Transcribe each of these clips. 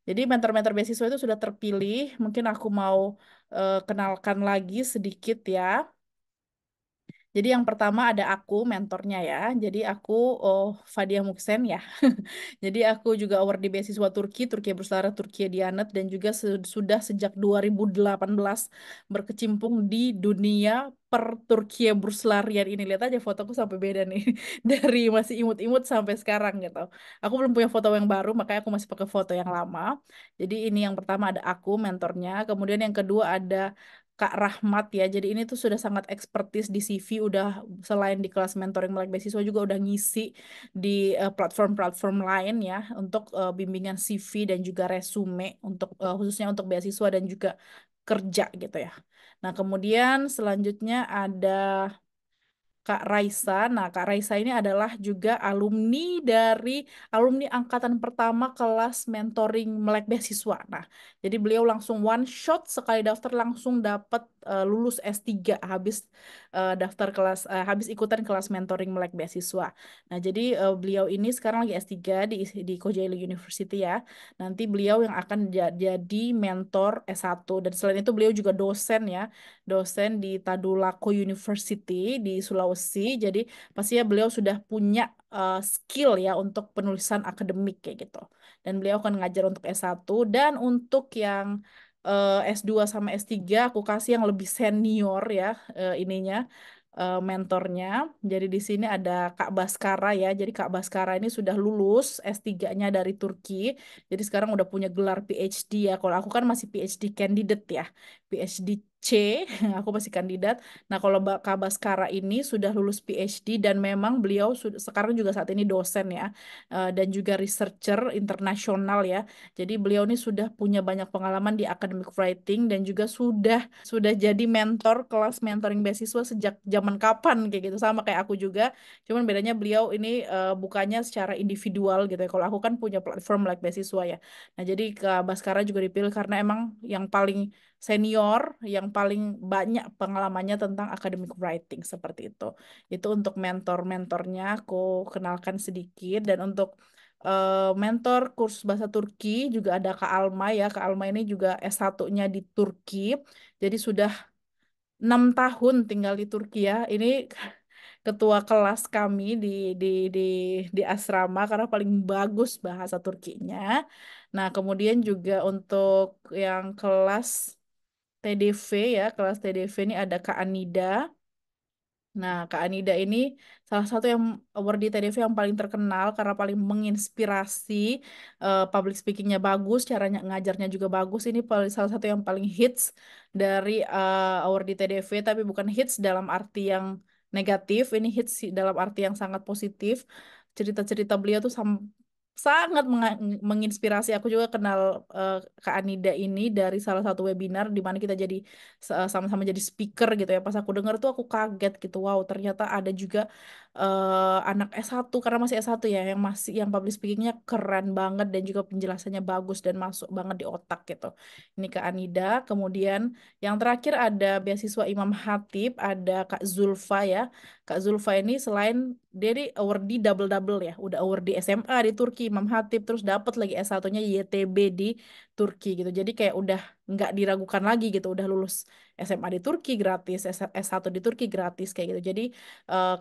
Jadi mentor-mentor beasiswa itu sudah terpilih. Mungkin aku mau kenalkan lagi sedikit ya. Jadi yang pertama ada aku mentornya ya. Jadi aku Fadia Muksen ya. Jadi aku juga award di beasiswa Turki, Turki Bersara, Turki Diyanet dan juga sudah sejak 2018 berkecimpung di dunia per Turkiye Burslarian ini. Lihat aja fotoku sampai beda nih. Dari masih imut-imut sampai sekarang gitu. Aku belum punya foto yang baru, makanya aku masih pakai foto yang lama. Jadi ini yang pertama ada aku mentornya. Kemudian yang kedua ada Kak Rahmat ya. Jadi ini tuh sudah sangat ekspertis di CV, udah selain di kelas mentoring melek beasiswa juga udah ngisi di platform-platform lain ya untuk bimbingan CV dan juga resume untuk khususnya untuk beasiswa dan juga kerja gitu ya. Nah, kemudian selanjutnya ada Kak Raisa. Nah, Kak Raisa ini adalah juga alumni angkatan pertama kelas mentoring melek beasiswa. Nah, jadi beliau langsung one shot sekali daftar langsung dapat lulus S3 habis habis ikutan kelas mentoring melek beasiswa. Nah, jadi beliau ini sekarang lagi S3 di Kocaeli University ya. Nanti beliau yang akan jadi mentor S1 dan selain itu beliau juga dosen ya, dosen di Tadulako University di Sulawesi. Jadi pastinya beliau sudah punya skill ya untuk penulisan akademik kayak gitu. Dan beliau akan ngajar untuk S1 dan untuk yang S2 sama S3 aku kasih yang lebih senior ya mentornya. Jadi di sini ada Kak Baskara ya. Jadi Kak Baskara ini sudah lulus S3-nya dari Turki. Jadi sekarang udah punya gelar PhD ya. Kalau aku kan masih PhD candidate ya. PhD C, aku masih kandidat. Nah, kalau Kak Baskara ini sudah lulus PhD dan memang beliau sekarang juga saat ini dosen ya, dan juga researcher internasional ya. Jadi beliau ini sudah punya banyak pengalaman di academic writing dan juga sudah jadi mentor kelas mentoring beasiswa sejak zaman kapan kayak gitu sama kayak aku juga. Cuman bedanya beliau ini bukannya secara individual gitu ya. Kalau aku kan punya platform like beasiswa ya. Nah, jadi Kak Baskara juga dipilih karena emang yang paling senior, yang paling banyak pengalamannya tentang academic writing seperti itu. Itu untuk mentor-mentornya aku kenalkan sedikit dan untuk mentor kursus bahasa Turki juga ada Kak Alma ya. Kak Alma ini juga S1-nya di Turki. Jadi sudah 6 tahun tinggal di Turki ya. Ini ketua kelas kami di di di asrama karena paling bagus bahasa Turkinya. Nah, kemudian juga untuk yang kelas TDV ya, kelas TDV ini ada Kak Anida. Nah, Kak Anida ini salah satu yang award di TDV yang paling terkenal karena paling menginspirasi, public speakingnya bagus, caranya ngajarnya juga bagus. Ini salah satu yang paling hits dari award di TDV, tapi bukan hits dalam arti yang negatif, ini hits dalam arti yang sangat positif. Cerita-cerita beliau tuh sangat menginspirasi. Aku juga kenal Kak Anida ini dari salah satu webinar di mana kita jadi sama-sama jadi speaker gitu ya. Pas aku dengar tuh aku kaget gitu. Wow, ternyata ada juga anak S1 karena masih S1 ya yang public speakingnya keren banget dan juga penjelasannya bagus dan masuk banget di otak gitu. Ini Kak Anida. Kemudian yang terakhir ada beasiswa Imam Hatip, ada Kak Zulfa ya. Kak Zulfa ini selain dia di award di double-double ya. Udah award di SMA di Turki, Imam Hatip, terus dapat lagi S1-nya YTB di Turki gitu. Jadi kayak udah nggak diragukan lagi gitu. Udah lulus SMA di Turki gratis, S1 di Turki gratis kayak gitu. Jadi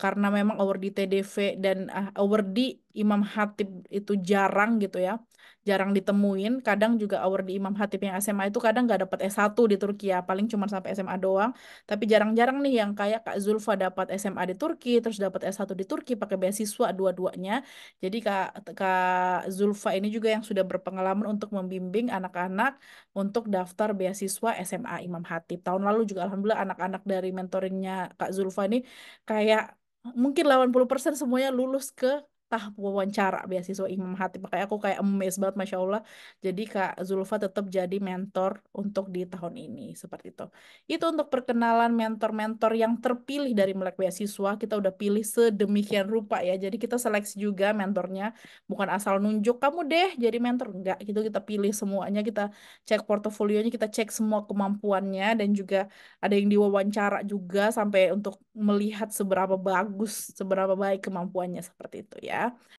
karena memang award di TDV dan award di Imam Hatip itu jarang gitu ya. Jarang ditemuin. Kadang juga award di Imam Hatip yang SMA itu kadang nggak dapat S1 di Turki ya. Paling cuma sampai SMA doang. Tapi jarang-jarang nih yang kayak Kak Zulfa dapat SMA di Turki, terus dapat S1 di Turki pakai beasiswa dua-duanya. Jadi Kak Zulfa ini juga yang sudah berpengalaman untuk membimbing anak-anak untuk daftar beasiswa SMA Imam Hatip. Tahun lalu juga alhamdulillah anak-anak dari mentoringnya Kak Zulfa ini kayak mungkin 80% semuanya lulus ke tahap wawancara beasiswa Imam Hatip. Makanya aku kayak amazed banget Masya Allah. Jadi Kak Zulfa tetap jadi mentor untuk di tahun ini seperti itu. Itu untuk perkenalan mentor-mentor yang terpilih dari Melek Beasiswa. Kita udah pilih sedemikian rupa ya. Jadi kita seleksi juga mentornya. Bukan asal nunjuk kamu deh jadi mentor. Enggak, gitu kita pilih semuanya. Kita cek portofolionya, kita cek semua kemampuannya. Dan juga ada yang diwawancara juga sampai untuk melihat seberapa bagus, seberapa baik kemampuannya seperti itu ya.